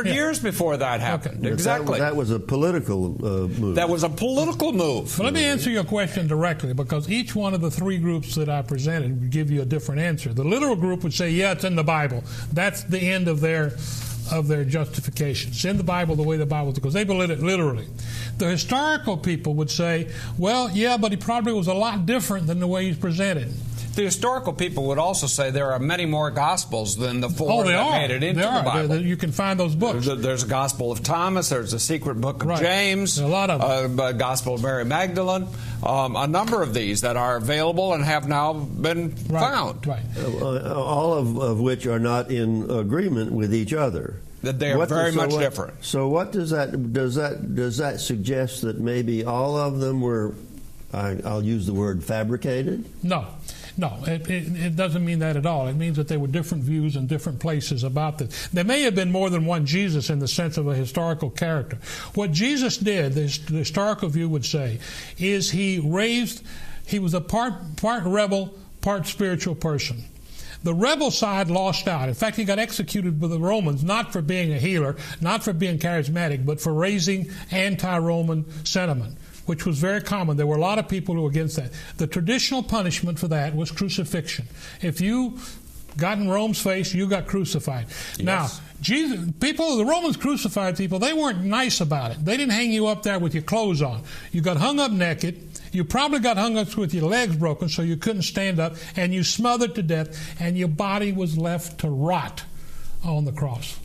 years before that happened. Okay. Exactly. That was a political move. That was a political move. But let me answer your question directly, because each one of the three groups that I presented would give you a different answer. The literal group would say, yeah, it's in the Bible. That's the end of their justification. It's in the Bible the way the Bible is, because they believe it literally. The historical people would say, well, yeah, but he probably was a lot different than the way he's presented. The historical people would also say there are many more Gospels than the four that made it into the Bible. You can find those books. There's a Gospel of Thomas. There's a secret book of James. There's a lot of them. Gospel of Mary Magdalene. A number of these that are available and have now been found. Right. All of which are not in agreement with each other. That they are very much different. So what does that suggest that maybe all of them were, I'll use the word, fabricated? No, it doesn't mean that at all. It means that there were different views in different places about this. There may have been more than one Jesus in the sense of a historical character. What Jesus did, the historical view would say, is he was a part rebel, part spiritual person. The rebel side lost out. In fact, he got executed by the Romans, not for being a healer, not for being charismatic, but for raising anti-Roman sentiment, which was very common. There were a lot of people who were against that. The traditional punishment for that was crucifixion. If you got in Rome's face, you got crucified. Yes. Now, the Romans crucified people, they weren't nice about it. They didn't hang you up there with your clothes on. You got hung up naked. You probably got hung up with your legs broken so you couldn't stand up, and you smothered to death, and your body was left to rot on the cross.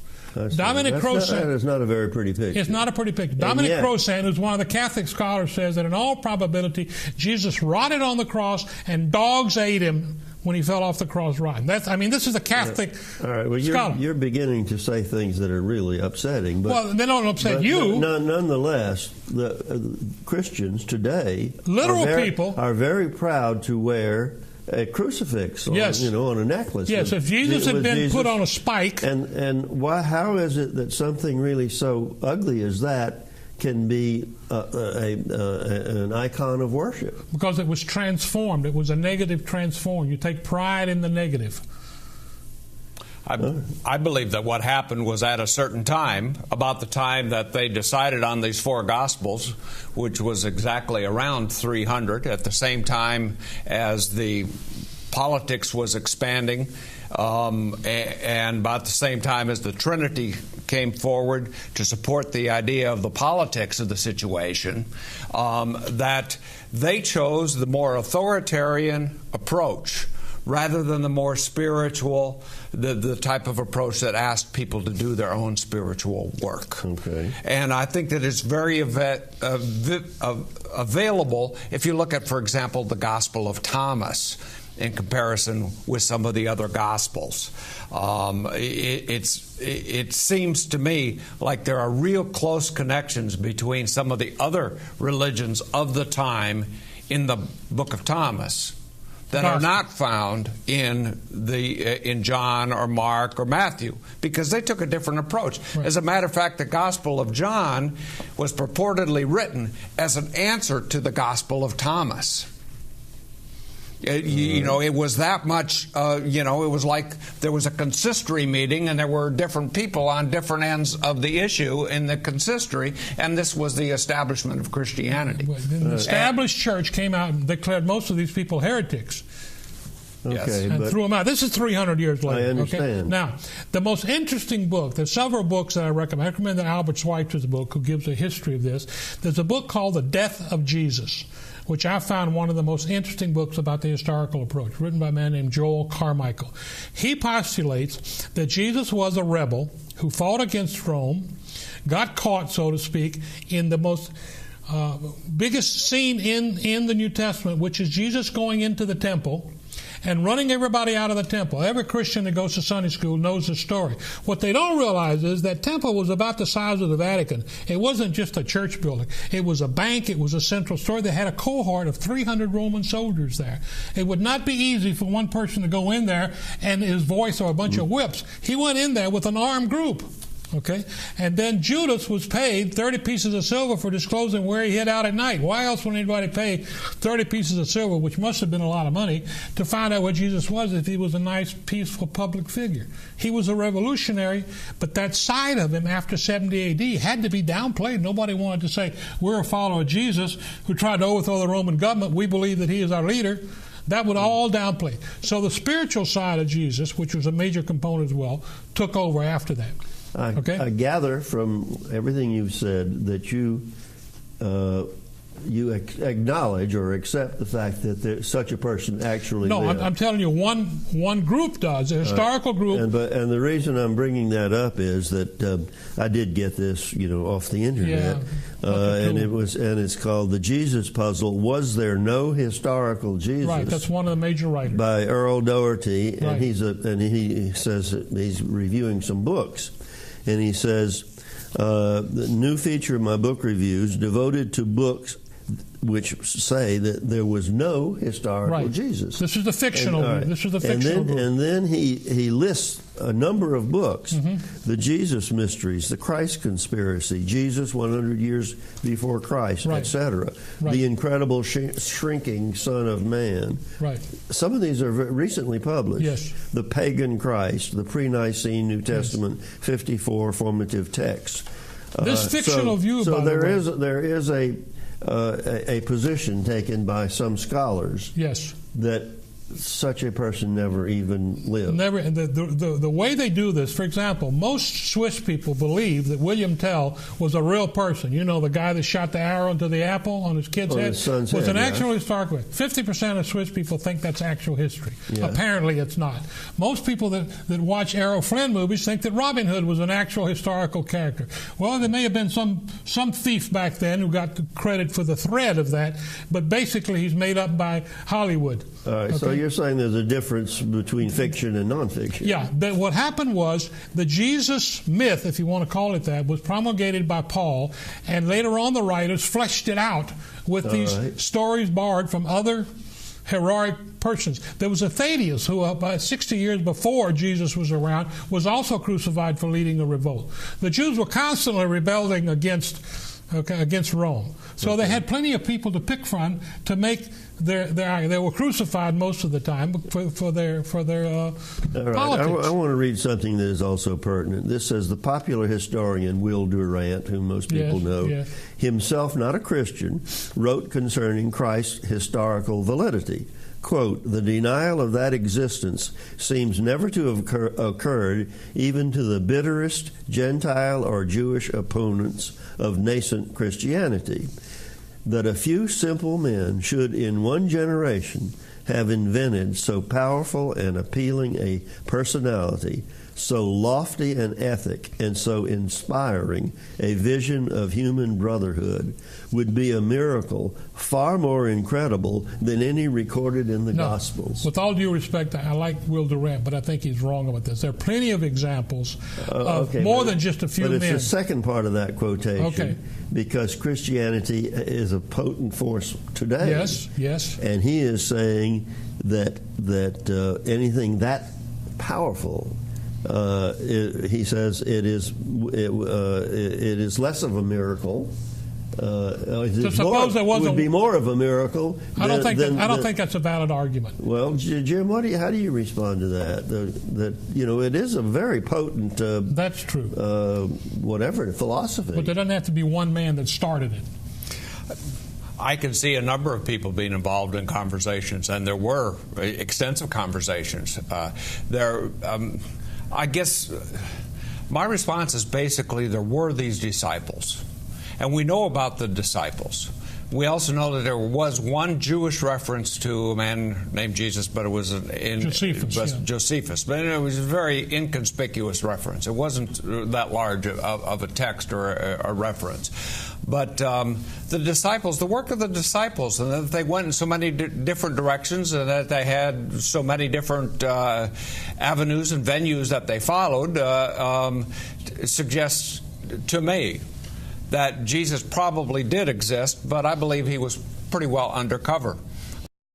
Dominic Crossan. That is not a very pretty picture. It's not a pretty picture. Dominic Crossan, who's one of the Catholic scholars, says that in all probability, Jesus rotted on the cross and dogs ate him when he fell off the cross rotten. This is a Catholic scholar. You're beginning to say things that are really upsetting. But, they don't upset you. Nonetheless, the Christians today people are very proud to wear a crucifix on a necklace. Yes, if Jesus had been put on a spike. And how is it that something really so ugly as that can be an icon of worship? Because it was transformed. It was a negative transform. You take pride in the negative. I believe that what happened was at a certain time, about the time that they decided on these four Gospels, which was exactly around 300, at the same time as the politics was expanding, and about the same time as the Trinity came forward to support the idea of the politics of the situation, that they chose the more authoritarian approach rather than the more spiritual, the type of approach that asked people to do their own spiritual work. Okay. And I think that it's very available if you look at, for example, the Gospel of Thomas in comparison with some of the other Gospels. It seems to me like there are real close connections between some of the other religions of the time in the book of Thomas that are not found in John or Mark or Matthew, because they took a different approach. Right. As a matter of fact, the Gospel of John was purportedly written as an answer to the Gospel of Thomas. It was that much, it was like there was a consistory meeting and there were different people on different ends of the issue in the consistory, and this was the establishment of Christianity. The established church came out and declared most of these people heretics. Okay, and threw them out. This is 300 years later. I understand. Okay? Now, the most interesting book, there's several books that I recommend. I recommend Albert Schweitzer's book, who gives a history of this. There's a book called The Death of Jesus, which I found one of the most interesting books about the historical approach, written by a man named Joel Carmichael. He postulates that Jesus was a rebel who fought against Rome, got caught, so to speak, in the most biggest scene in the New Testament, which is Jesus going into the temple and running everybody out of the temple. Every Christian that goes to Sunday school knows the story. What they don't realize is that temple was about the size of the Vatican. It wasn't just a church building. It was a bank. It was a central store. They had a cohort of 300 Roman soldiers there. It would not be easy for one person to go in there and his voice or a bunch of whips. He went in there with an armed group. Okay? And then Judas was paid 30 pieces of silver for disclosing where he hid out at night. Why else would anybody pay 30 pieces of silver, which must have been a lot of money, to find out where Jesus was if he was a nice, peaceful public figure? He was a revolutionary, but that side of him after 70 A.D. had to be downplayed. Nobody wanted to say, we're a follower of Jesus who tried to overthrow the Roman government. We believe that he is our leader. That would all downplay. So the spiritual side of Jesus, which was a major component as well, took over after that. I gather from everything you've said that you acknowledge or accept the fact that such a person actually lived. I'm telling you, one group does, a historical group. And the reason I'm bringing that up is that I did get this, off the internet, and it's called The Jesus Puzzle: Was There No Historical Jesus? Right, that's one of the major writers by Earl Doherty, right. and he says that he's reviewing some books. And he says, the new feature of my book reviews devoted to books which say that there was no historical Jesus. This is the fictional view. This is the fictional group. And then he lists a number of books: the Jesus Mysteries, the Christ Conspiracy, Jesus 100 Years Before Christ, etc. The Incredible Shrinking Son of Man. Right. Some of these are recently published. Yes. The Pagan Christ, the Pre-Nicene New Testament 54 formative texts. This fictional view. So there is a position taken by some scholars that such a person never even lived. Never. The way they do this, for example, most Swiss people believe that William Tell was a real person. The guy that shot the arrow into the apple on his kid's head was an actual historical. 50% of Swiss people think that's actual history. Yeah. Apparently, it's not. Most people that watch Errol Flynn movies think that Robin Hood was an actual historical character. Well, there may have been some thief back then who got the credit for the thread of that, but basically he's made up by Hollywood. All right, so you're saying there's a difference between fiction and nonfiction. Yeah, what happened was the Jesus myth, if you want to call it that, was promulgated by Paul, and later on the writers fleshed it out with these stories borrowed from other heroic persons. There was a Thaddeus who, about 60 years before Jesus was around, was also crucified for leading a revolt. The Jews were constantly rebelling against Rome. So they had plenty of people to pick from to make they were crucified most of the time for their politics. I want to read something that is also pertinent. This says, the popular historian Will Durant, whom most people know, himself not a Christian, wrote concerning Christ's historical validity. Quote, the denial of that existence seems never to have occurred even to the bitterest Gentile or Jewish opponents of nascent Christianity. That a few simple men should in one generation have invented so powerful and appealing a personality, so lofty an ethic, and so inspiring a vision of human brotherhood would be a miracle far more incredible than any recorded in the Gospels. With all due respect, I like Will Durant, but I think he's wrong about this. There are plenty of examples of more than just a few men. But it's the second part of that quotation, because Christianity is a potent force today. Yes. And he is saying that anything that powerful, he says it is less of a would be more of a miracle. I don't think that's a valid argument. Well, Jim, how do you respond to that? That it is a very potent. That's true. Philosophy. But there doesn't have to be one man that started it. I can see a number of people being involved in conversations, and there were extensive conversations. I guess my response is basically there were these disciples. And we know about the disciples. We also know that there was one Jewish reference to a man named Jesus, but it was Josephus. But it was a very inconspicuous reference. It wasn't that large of a text or a reference. But the disciples, the work of the disciples, and that they went in so many different directions, and that they had so many different avenues and venues that they followed, suggests to me that Jesus probably did exist, but I believe he was pretty well undercover.